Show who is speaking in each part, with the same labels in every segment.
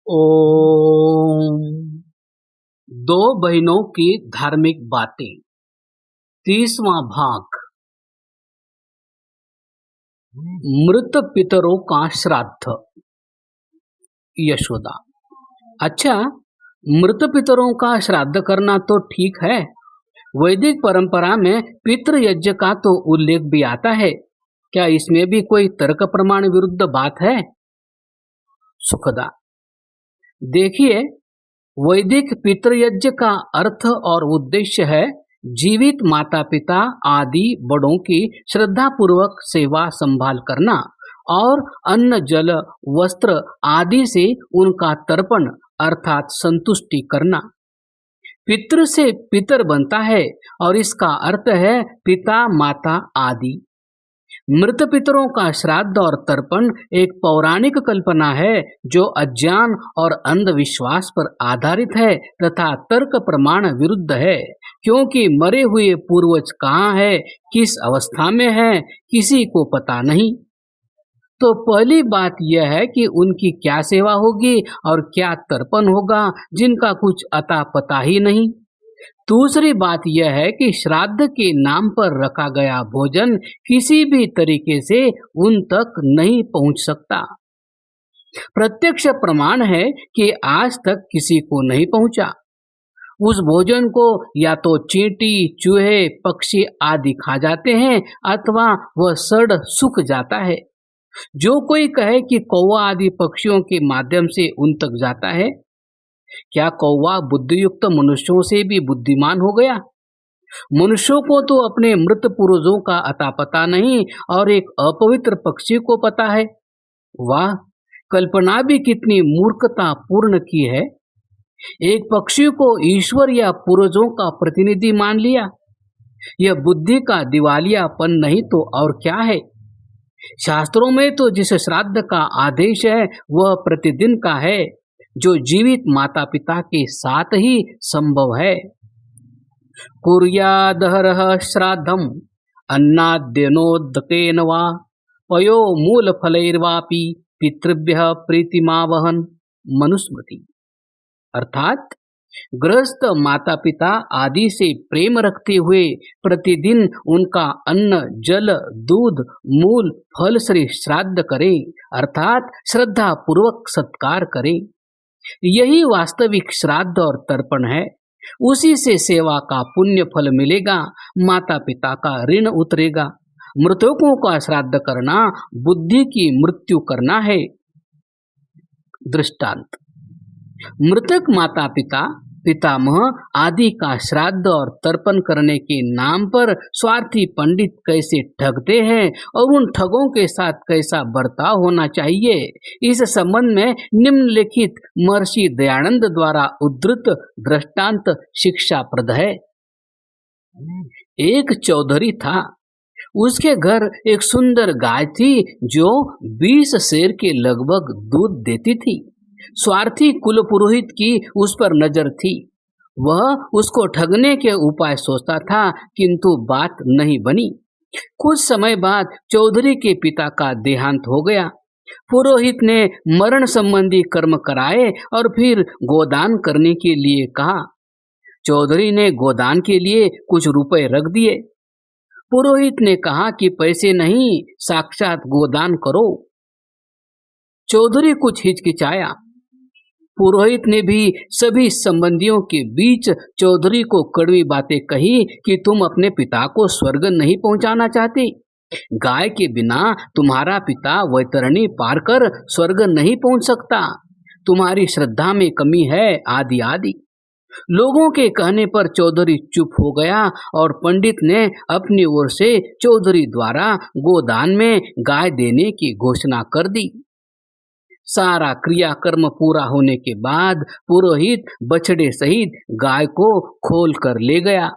Speaker 1: ओम। दो बहनों की धार्मिक बातें, 30वां भाग। मृत पितरों का श्राद्ध। यशोदा: अच्छा, मृत पितरों का श्राद्ध करना तो ठीक है। वैदिक परंपरा में पितृ यज्ञ का तो उल्लेख भी आता है। क्या इसमें भी कोई तर्क प्रमाण विरुद्ध बात है? सुखदा: देखिए, वैदिक पितृयज्ञ का अर्थ और उद्देश्य है जीवित माता पिता आदि बड़ों की श्रद्धा पूर्वक सेवा संभाल करना और अन्न जल वस्त्र आदि से उनका तर्पण अर्थात संतुष्टि करना। पितृ से पितर बनता है और इसका अर्थ है पिता माता आदि। मृत पितरों का श्राद्ध और तर्पण एक पौराणिक कल्पना है जो अज्ञान और अंधविश्वास पर आधारित है तथा तर्क प्रमाण विरुद्ध है, क्योंकि मरे हुए पूर्वज कहाँ है, किस अवस्था में है, किसी को पता नहीं। तो पहली बात यह है कि उनकी क्या सेवा होगी और क्या तर्पण होगा, जिनका कुछ अता पता ही नहीं। दूसरी बात यह है कि श्राद्ध के नाम पर रखा गया भोजन किसी भी तरीके से उन तक नहीं पहुंच सकता। प्रत्यक्ष प्रमाण है कि आज तक किसी को नहीं पहुंचा। उस भोजन को या तो चींटी चूहे पक्षी आदि खा जाते हैं अथवा वह सड़ सूख जाता है। जो कोई कहे कि कौवा आदि पक्षियों के माध्यम से उन तक जाता है, क्या कौवा बुद्धियुक्त मनुष्यों से भी बुद्धिमान हो गया? मनुष्यों को तो अपने मृत पूर्वजों का अता पता नहीं और एक अपवित्र पक्षी को पता है। वाह, कल्पना भी कितनी मूर्खता पूर्ण की है। एक पक्षी को ईश्वर या पूर्वजों का प्रतिनिधि मान लिया। यह बुद्धि का दिवालियापन नहीं तो और क्या है। शास्त्रों में तो जिस श्राद्ध का आदेश है वह प्रतिदिन का है, जो जीवित माता पिता के साथ ही संभव है। कुर्यादहरः श्राद्धम अन्नाद्यनोदकेन वा पयो मूलफलैर्वापि पितृभ्यः प्रीतिमावहन। मनुस्मृति। अर्थात गृहस्थ माता पिता आदि से प्रेम रखते हुए प्रतिदिन उनका अन्न जल दूध मूल फल से श्राद्ध करें, अर्थात श्रद्धा पूर्वक सत्कार करें। यही वास्तविक श्राद्ध और तर्पण है। उसी से सेवा का पुण्य फल मिलेगा, माता पिता का ऋण उतरेगा। मृतकों का श्राद्ध करना बुद्धि की मृत्यु करना है। दृष्टांत: मृतक माता पिता पितामह आदि का श्राद्ध और तर्पण करने के नाम पर स्वार्थी पंडित कैसे ठगते हैं और उन ठगों के साथ कैसा बर्ताव होना चाहिए, इस संबंध में निम्नलिखित महर्षि दयानंद द्वारा उद्धृत दृष्टांत शिक्षाप्रद है। एक चौधरी था। उसके घर एक सुंदर गाय थी जो 20 सेर के लगभग दूध देती थी। स्वार्थी कुल पुरोहित की उस पर नजर थी। वह उसको ठगने के उपाय सोचता था, किंतु बात नहीं बनी। कुछ समय बाद चौधरी के पिता का देहांत हो गया। पुरोहित ने मरण संबंधी कर्म कराए और फिर गोदान करने के लिए कहा। चौधरी ने गोदान के लिए कुछ रुपए रख दिए। पुरोहित ने कहा कि पैसे नहीं, साक्षात गोदान करो। चौधरी कुछ हिचकिचाया। पुरोहित ने भी सभी संबंधियों के बीच चौधरी को कड़वी बातें कही कि तुम अपने पिता को स्वर्ग नहीं पहुंचाना चाहते। गाय के बिना तुम्हारा पिता वैतरणी पार कर स्वर्ग नहीं पहुंच सकता। तुम्हारी श्रद्धा में कमी है, आदि आदि। लोगों के कहने पर चौधरी चुप हो गया और पंडित ने अपनी ओर से चौधरी द्वारा गोदान में गाय देने की घोषणा कर दी। सारा क्रियाकर्म पूरा होने के बाद पुरोहित बछड़े सहित गाय को खोल कर ले गया।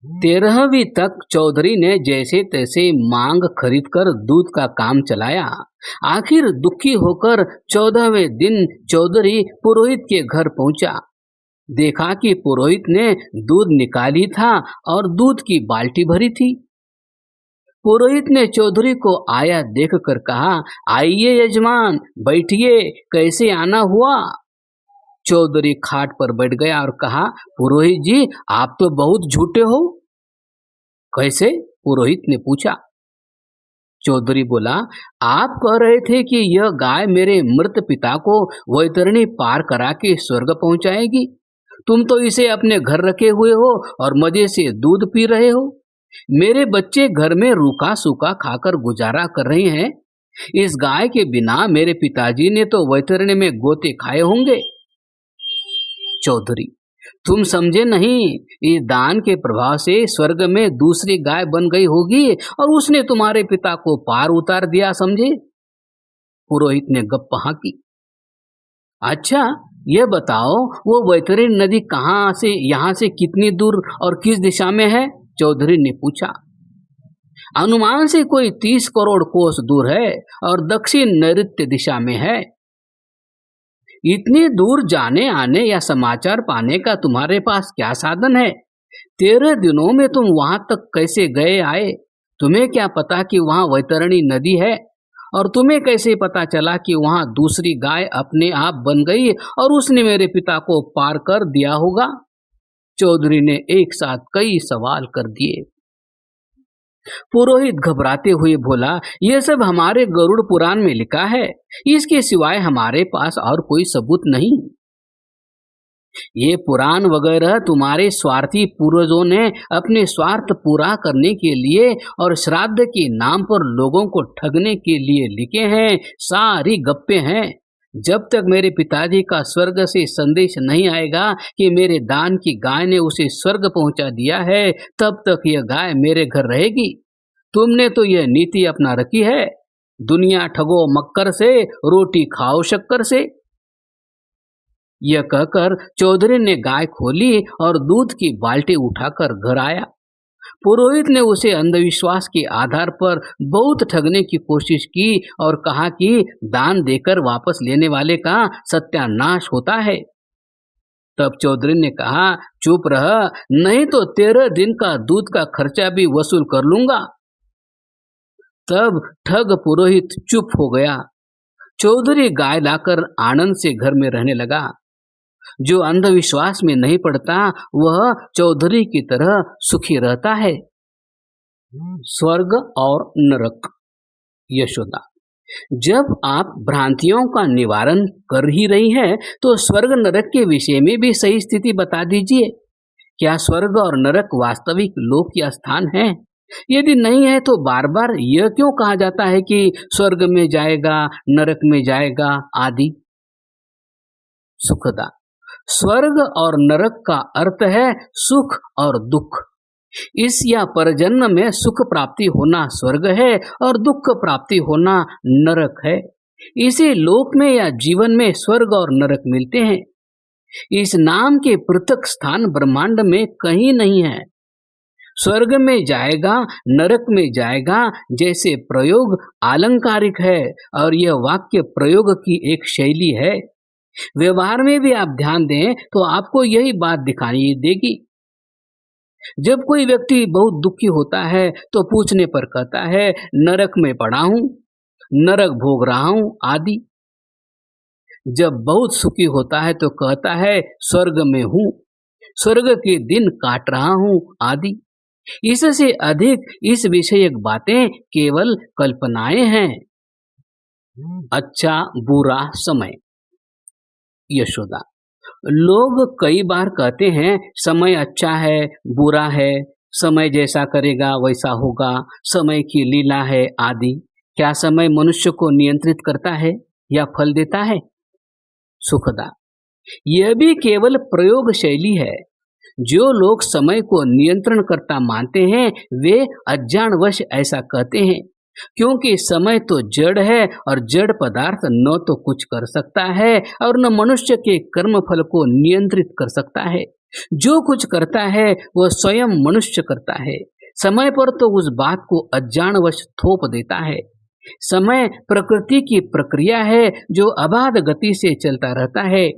Speaker 1: 13वीं तक चौधरी ने जैसे तैसे मांग खरीद कर दूध का काम चलाया। आखिर दुखी होकर 14वें दिन चौधरी पुरोहित के घर पहुंचा। देखा कि पुरोहित ने दूध निकाली था और दूध की बाल्टी भरी थी। पुरोहित ने चौधरी को आया देखकर कहा, आइए यजमान, बैठिए, कैसे आना हुआ? चौधरी खाट पर बैठ गया और कहा, पुरोहित जी, आप तो बहुत झूठे हो। कैसे? पुरोहित ने पूछा। चौधरी बोला, आप कह रहे थे कि यह गाय मेरे मृत पिता को वैतरणी पार करा के स्वर्ग पहुंचाएगी। तुम तो इसे अपने घर रखे हुए हो और मजे से दूध पी रहे हो। मेरे बच्चे घर में रूखा सूखा खाकर गुजारा कर रहे हैं। इस गाय के बिना मेरे पिताजी ने तो वैतरणी में गोते खाए होंगे। चौधरी, तुम समझे नहीं, इस दान के प्रभाव से स्वर्ग में दूसरी गाय बन गई होगी और उसने तुम्हारे पिता को पार उतार दिया, समझे? पुरोहित ने गप्पा हाँकी। अच्छा, यह बताओ, वो वैतरणी नदी कहाँ से, यहाँ से कितनी दूर और किस दिशा में है? चौधरी ने पूछा। अनुमान से कोई 30 करोड़ कोस दूर है और दक्षिण नैऋत्य दिशा में है। इतनी दूर जाने आने या समाचार पाने का तुम्हारे पास क्या साधन है? 13 दिनों में तुम वहां तक कैसे गए आए? तुम्हें क्या पता कि वहां वैतरणी नदी है? और तुम्हें कैसे पता चला कि वहां दूसरी गाय अपने आप बन गई और उसने मेरे पिता को पार कर दिया होगा? चौधरी ने एक साथ कई सवाल कर दिए। पुरोहित घबराते हुए बोला, यह सब हमारे गरुड़ पुराण में लिखा है, इसके सिवाय हमारे पास और कोई सबूत नहीं। ये पुराण वगैरह तुम्हारे स्वार्थी पूर्वजों ने अपने स्वार्थ पूरा करने के लिए और श्राद्ध के नाम पर लोगों को ठगने के लिए लिखे हैं, सारी गप्पे हैं। जब तक मेरे पिताजी का स्वर्ग से संदेश नहीं आएगा कि मेरे दान की गाय ने उसे स्वर्ग पहुंचा दिया है, तब तक यह गाय मेरे घर रहेगी। तुमने तो यह नीति अपना रखी है, दुनिया ठगो मक्कर से, रोटी खाओ शक्कर से। यह कहकर चौधरी ने गाय खोली और दूध की बाल्टी उठाकर घर आया। पुरोहित ने उसे अंधविश्वास के आधार पर बहुत ठगने की कोशिश की और कहा कि दान देकर वापस लेने वाले का सत्यानाश होता है। तब चौधरी ने कहा, चुप रह, नहीं तो 13 दिन का दूध का खर्चा भी वसूल कर लूंगा। तब ठग पुरोहित चुप हो गया। चौधरी गाय लाकर आनंद से घर में रहने लगा। जो अंधविश्वास में नहीं पड़ता वह चौधरी की तरह सुखी रहता है। स्वर्ग और नरक। यशोदा, जब आप भ्रांतियों का निवारण कर ही रही हैं, तो स्वर्ग नरक के विषय में भी सही स्थिति बता दीजिए। क्या स्वर्ग और नरक वास्तविक लोक या स्थान है? यदि नहीं है तो बार बार यह क्यों कहा जाता है कि स्वर्ग में जाएगा, नरक में जाएगा आदि? सुखदा, स्वर्ग और नरक का अर्थ है सुख और दुख। इस या परजन्म में सुख प्राप्ति होना स्वर्ग है और दुख प्राप्ति होना नरक है। इसी लोक में या जीवन में स्वर्ग और नरक मिलते हैं। इस नाम के पृथक स्थान ब्रह्मांड में कहीं नहीं है। स्वर्ग में जाएगा, नरक में जाएगा जैसे प्रयोग आलंकारिक है और यह वाक्य प्रयोग की एक शैली है। व्यवहार में भी आप ध्यान दें तो आपको यही बात दिखाई देगी। जब कोई व्यक्ति बहुत दुखी होता है तो पूछने पर कहता है, नरक में पड़ा हूं, नरक भोग रहा हूं आदि। जब बहुत सुखी होता है तो कहता है, स्वर्ग में हूं, स्वर्ग के दिन काट रहा हूं आदि। इससे अधिक इस विषयक बातें केवल कल्पनाएं हैं। अच्छा बुरा समय। यशोदा, लोग कई बार कहते हैं समय अच्छा है, बुरा है, समय जैसा करेगा वैसा होगा, समय की लीला है आदि। क्या समय मनुष्य को नियंत्रित करता है या फल देता है? सुखदा, यह भी केवल प्रयोग शैली है। जो लोग समय को नियंत्रण करता मानते हैं वे अज्ञानवश ऐसा कहते हैं, क्योंकि समय तो जड़ है और जड़ पदार्थ न तो कुछ कर सकता है और न मनुष्य के कर्म फल को नियंत्रित कर सकता है। जो कुछ करता है वह स्वयं मनुष्य करता है। समय पर तो उस बात को अज्ञानवश थोप देता है। समय प्रकृति की प्रक्रिया है जो अबाध गति से चलता रहता है।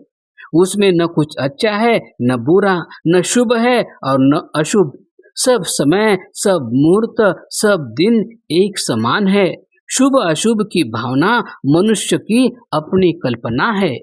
Speaker 1: उसमें न कुछ अच्छा है, न बुरा, न शुभ है और न अशुभ। सब समय, सब मुहूर्त, सब दिन एक समान है। शुभ अशुभ की भावना मनुष्य की अपनी कल्पना है।